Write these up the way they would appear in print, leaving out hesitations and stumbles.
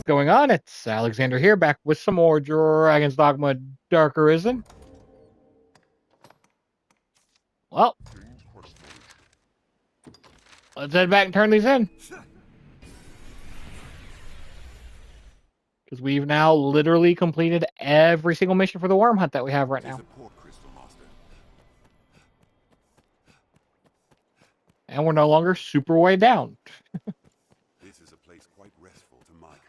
going on? It's Alexander here, back with some more Dragon's Dogma Dark Arisen. Well, let's head back and turn these in. Because we've now literally completed every single mission for the worm hunt that we have right now. And we're no longer super way down. This is a place quite restful to my kind.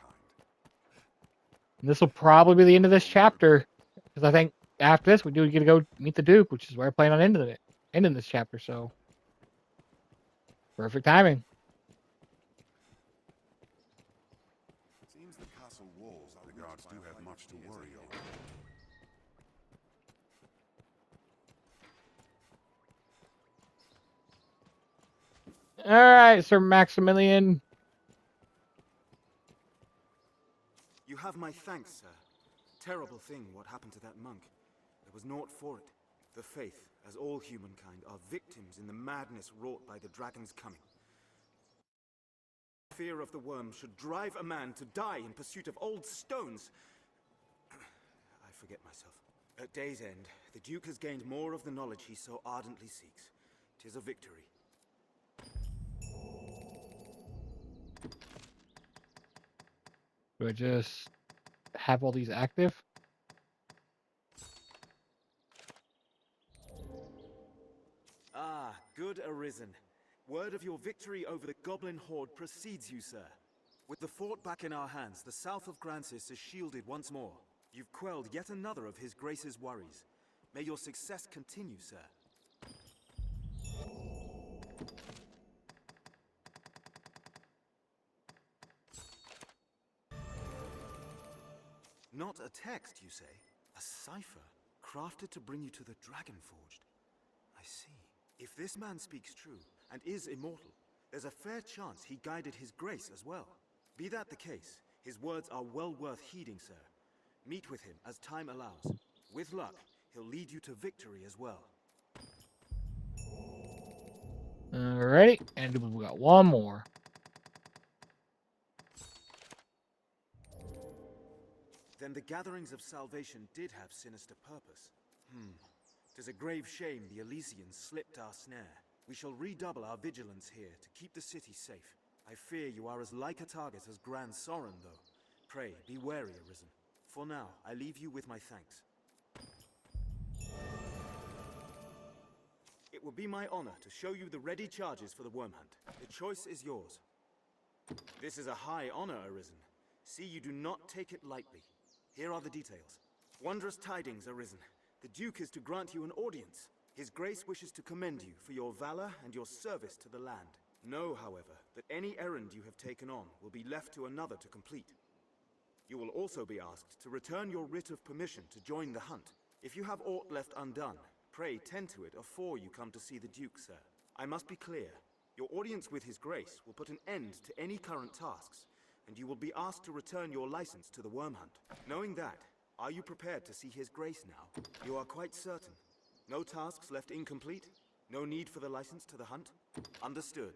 And this will probably be the end of this chapter. Because I think after this, we do get to go meet the Duke, which is where I plan on ending this chapter. So, perfect timing. Seems the castle walls, the guards do have much to worry over. Alright, Sir Maximilian. You have my thanks, sir. Terrible thing what happened to that monk. There was naught for it. The faith, as all humankind, are victims in the madness wrought by the dragon's coming. Fear of the worm should drive a man to die in pursuit of old stones. I forget myself. At day's end, the Duke has gained more of the knowledge he so ardently seeks. 'Tis a victory. Do I just have all these active? Ah, good Arisen. Word of your victory over the goblin horde precedes you, sir. With the fort back in our hands, the south of Grancis is shielded once more. You've quelled yet another of his grace's worries. May your success continue, sir. Not a text, you say? A cipher, crafted to bring you to the Dragon Forged. I see. If this man speaks true, and is immortal, there's a fair chance he guided his grace as well. Be that the case, his words are well worth heeding, sir. Meet with him as time allows. With luck, he'll lead you to victory as well. Alrighty, and we got one more. Then the gatherings of salvation did have sinister purpose. 'Tis a grave shame the Elysians slipped our snare. We shall redouble our vigilance here to keep the city safe. I fear you are as like a target as Grand Sorin, though. Pray, be wary, Arisen. For now, I leave you with my thanks. It will be my honor to show you the ready charges for the worm hunt. The choice is yours. This is a high honor, Arisen. See you do not take it lightly. Here are the details. Wondrous tidings, Arisen. The Duke is to grant you an audience. His grace wishes to commend you for your valor and your service to the land. Know, however, that any errand you have taken on will be left to another to complete. You will also be asked to return your writ of permission to join the hunt. If you have aught left undone, pray tend to it afore you come to see the Duke, sir. I must be clear. Your audience with his grace will put an end to any current tasks, and you will be asked to return your license to the worm hunt. Knowing that, are you prepared to see his grace now? You are quite certain? No tasks left incomplete? No need for the license to the hunt? Understood.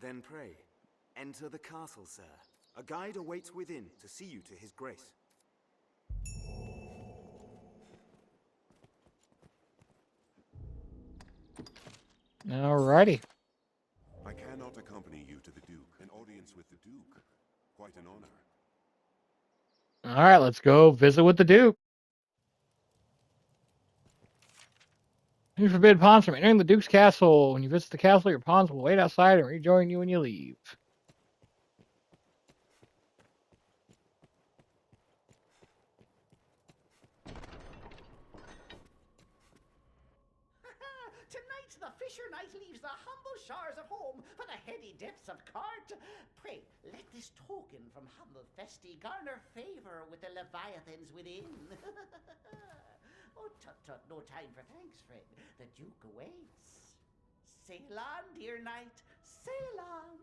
Then pray, enter the castle, sir. A guide awaits within to see you to his grace. Alrighty. I cannot accompany you to the Duke. An audience with the Duke. Quite an honor. Alright, let's go visit with the Duke. You forbid pawns from entering the Duke's castle. When you visit the castle, your pawns will wait outside and rejoin you when you leave. Tonight the fisher knight leaves the humble shores of home for the heady depths of court. Pray, let this token from humble Festi garner favor with the leviathans within. Oh, tut, no time for thanks, friend. The Duke awaits. Sail on, dear knight, sail on.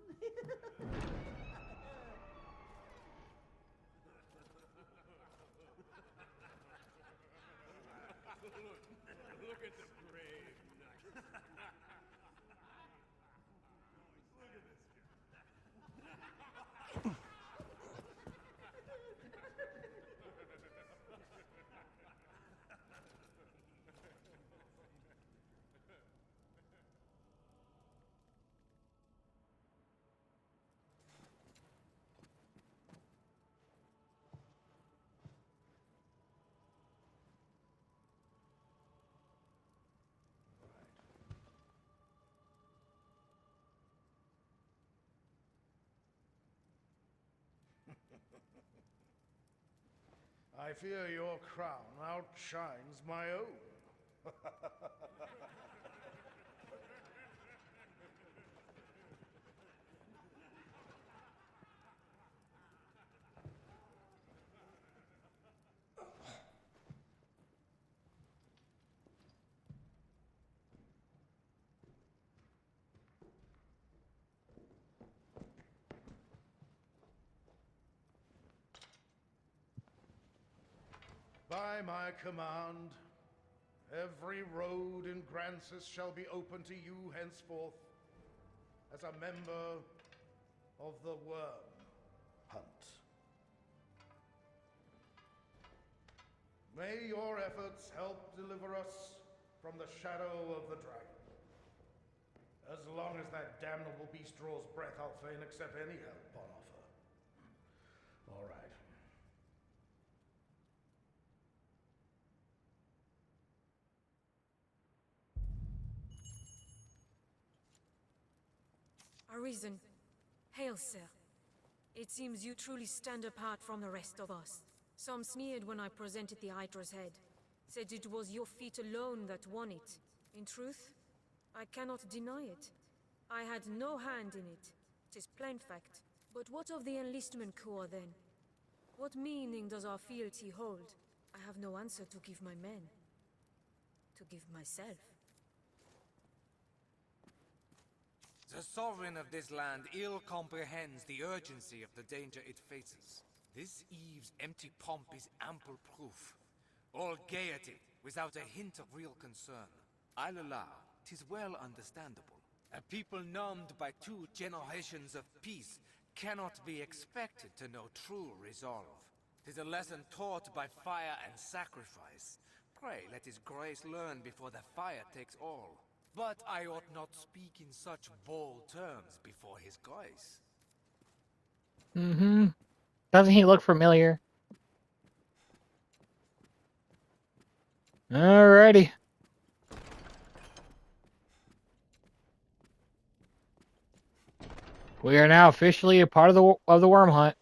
Look at the brave knight. Look at this guy. I fear your crown outshines my own. By my command, every road in Grancis shall be open to you henceforth as a member of the Worm Hunt. May your efforts help deliver us from the shadow of the dragon. As long as that damnable beast draws breath, I'll fain accept any help on offer. All right. Arisen. Hail, sir. It seems you truly stand apart from the rest of us. Some sneered when I presented the Hydra's head. Said it was your feat alone that won it. In truth, I cannot deny it. I had no hand in it. 'Tis plain fact. But what of the enlistment corps, then? What meaning does our fealty hold? I have no answer to give my men. To give myself. The sovereign of this land ill comprehends the urgency of the danger it faces. This eve's empty pomp is ample proof. All gaiety, without a hint of real concern. I'll allow, 'tis well understandable. A people numbed by 2 generations of peace cannot be expected to know true resolve. 'Tis a lesson taught by fire and sacrifice. Pray let his grace learn before the fire takes all. But I ought not speak in such bold terms before his grace. Mm-hmm. Doesn't he look familiar? Alrighty. We are now officially a part of the worm hunt.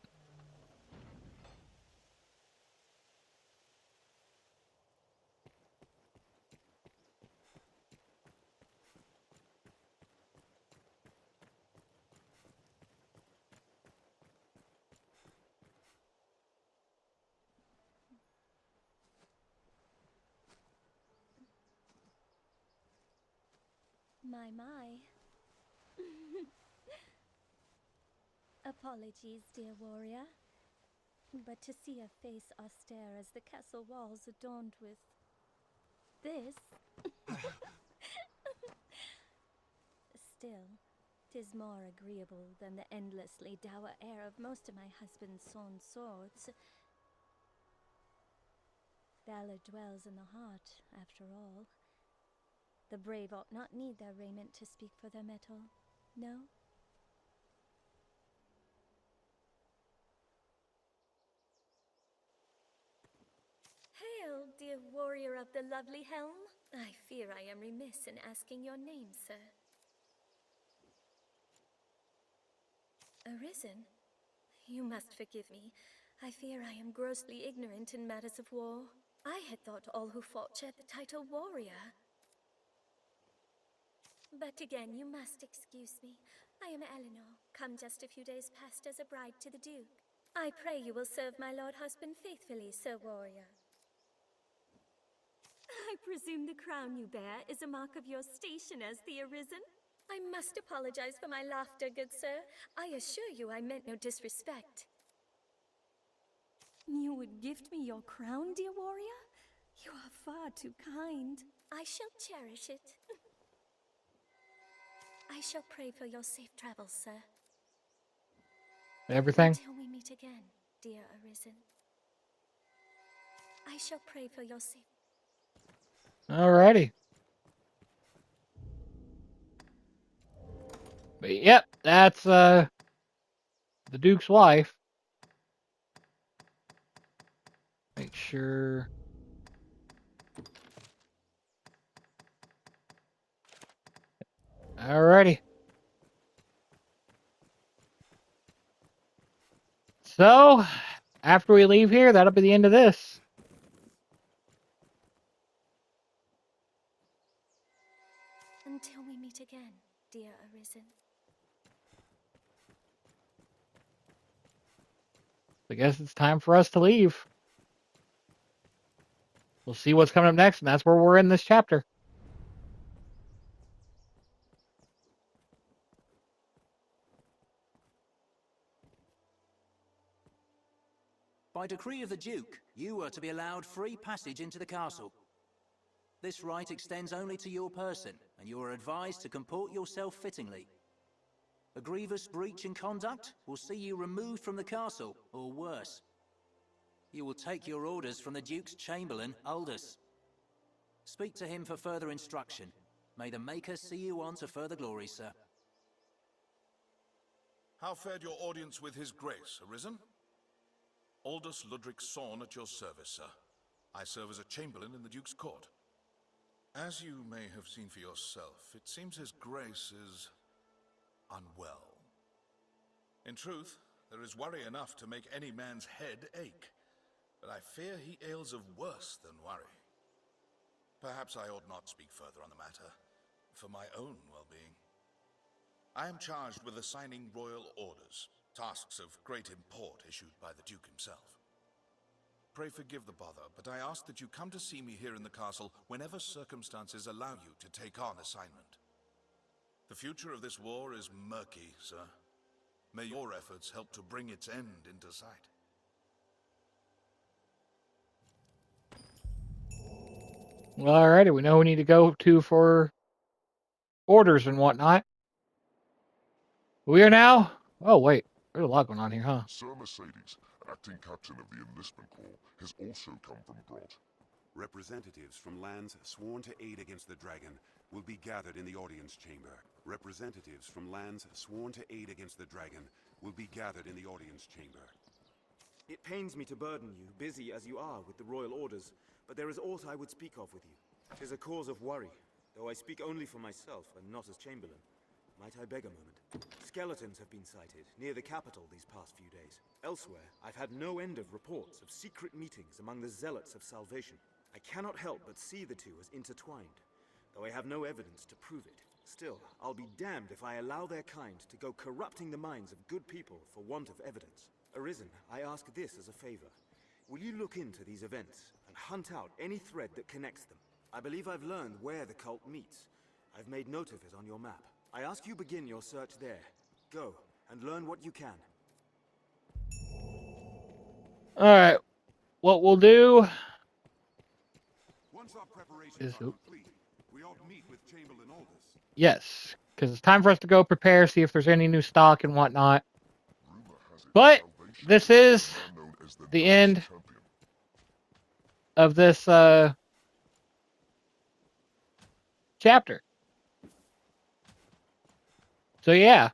My. Apologies, dear warrior. But to see a face austere as the castle walls adorned with this. Still, 'tis more agreeable than the endlessly dour air of most of my husband's sewn swords. Valor dwells in the heart, after all. The brave ought not need their raiment to speak for their mettle, no? Hail, dear warrior of the lovely helm. I fear I am remiss in asking your name, sir. Arisen? You must forgive me. I fear I am grossly ignorant in matters of war. I had thought all who fought shared the title warrior. But again, you must excuse me. I am Eleanor, come just a few days past as a bride to the Duke. I pray you will serve my lord husband faithfully, Sir Warrior. I presume the crown you bear is a mark of your station as the Arisen? I must apologize for my laughter, good sir. I assure you I meant no disrespect. You would gift me your crown, dear warrior? You are far too kind. I shall cherish it. I shall pray for your safe travels, sir. Everything? Until we meet again, dear Arisen. I shall pray for your safe... Alrighty. But yep, that's the Duke's wife. Make sure. Alrighty. So, after we leave here, that'll be the end of this. Until we meet again, dear Arisen. I guess it's time for us to leave. We'll see what's coming up next, and that's where we're in this chapter. By decree of the Duke, you are to be allowed free passage into the castle. This right extends only to your person, and you are advised to comport yourself fittingly. A grievous breach in conduct will see you removed from the castle, or worse. You will take your orders from the Duke's Chamberlain, Aldous. Speak to him for further instruction. May the Maker see you on to further glory, sir. How fared your audience with His Grace, Arisen? Aldous Ludric Sorn at your service, sir. I serve as a Chamberlain in the Duke's court. As you may have seen for yourself, it seems His Grace is unwell. In truth, there is worry enough to make any man's head ache, but I fear he ails of worse than worry. Perhaps I ought not speak further on the matter, for my own well-being. I am charged with assigning royal orders, tasks of great import issued by the Duke himself. Pray forgive the bother, but I ask that you come to see me here in the castle whenever circumstances allow you to take on assignment. The future of this war is murky, sir. May your efforts help to bring its end into sight. Well, alrighty, we know we need to go to for orders and whatnot. We are now... Oh, wait. There's a lot going on here, huh? Sir Mercedes, acting captain of the enlistment corps, has also come from Brot. Representatives from lands sworn to aid against the dragon will be gathered in the audience chamber. Representatives from lands sworn to aid against the dragon will be gathered in the audience chamber. It pains me to burden you, busy as you are with the royal orders, but there is aught I would speak of with you. 'Tis a cause of worry, though I speak only for myself and not as Chamberlain. Might I beg a moment? Skeletons have been sighted near the capital these past few days. Elsewhere, I've had no end of reports of secret meetings among the Zealots of Salvation. I cannot help but see the two as intertwined, though I have no evidence to prove it. Still, I'll be damned if I allow their kind to go corrupting the minds of good people for want of evidence. Arisen, I ask this as a favor. Will you look into these events and hunt out any thread that connects them? I believe I've learned where the cult meets. I've made note of it on your map. I ask you begin your search there. Go, and learn what you can. Alright. What we'll do... Once our preparations are complete, we ought to meet with Chamberlain Aldous. Yes, because it's time for us to go prepare, see if there's any new stock and whatnot. But this is the end of this chapter. So yeah,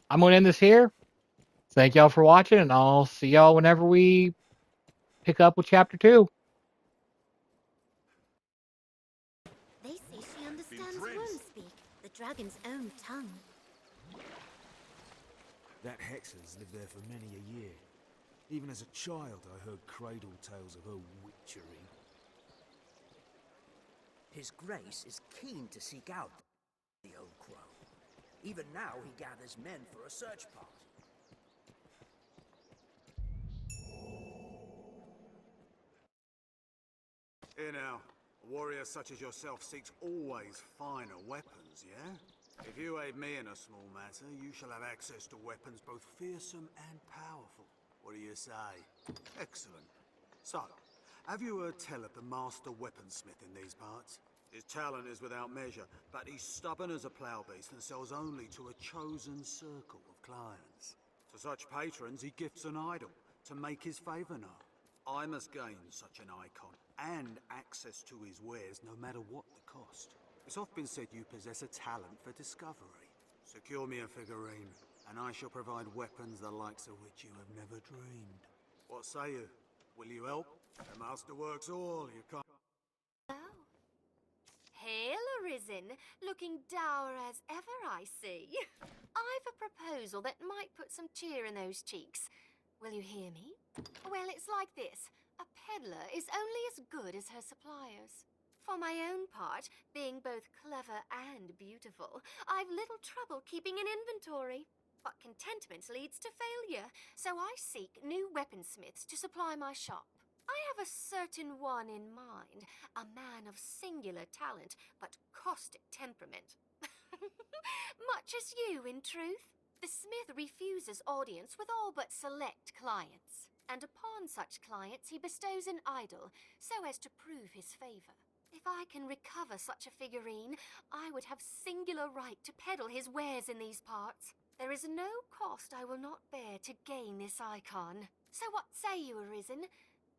I'm going to end this here. Thank y'all for watching, and I'll see y'all whenever we pick up with chapter 2. They say she understands worm speak, the dragon's own tongue. That Hexer's lived there for many a year. Even as a child, I heard cradle tales of her witchery. His Grace is keen to seek out the old crow. Even now, he gathers men for a search party. Here now, a warrior such as yourself seeks always finer weapons, yeah? If you aid me in a small matter, you shall have access to weapons both fearsome and powerful. What do you say? Excellent. So, have you heard tell of the master weaponsmith in these parts? His talent is without measure, but he's stubborn as a plough beast and sells only to a chosen circle of clients. To such patrons, he gifts an idol to make his favour known. I must gain such an icon and access to his wares no matter what the cost. It's often been said you possess a talent for discovery. Secure me a figurine, and I shall provide weapons the likes of which you have never dreamed. What say you? Will you help? The master works all, you can't... Oh. Hail, Arisen, looking dour as ever, I see. I've a proposal that might put some cheer in those cheeks. Will you hear me? Well, it's like this. A peddler is only as good as her suppliers. For my own part, being both clever and beautiful, I've little trouble keeping an inventory. But contentment leads to failure, so I seek new weaponsmiths to supply my shop. I have a certain one in mind, a man of singular talent, but caustic temperament. Much as you, in truth. The smith refuses audience with all but select clients, and upon such clients he bestows an idol, so as to prove his favor. If I can recover such a figurine, I would have singular right to peddle his wares in these parts. There is no cost I will not bear to gain this icon. So what say you, Arisen?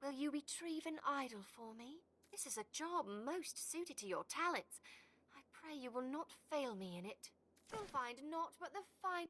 Will you retrieve an idol for me? This is a job most suited to your talents. I pray you will not fail me in it. You'll find naught but the fine...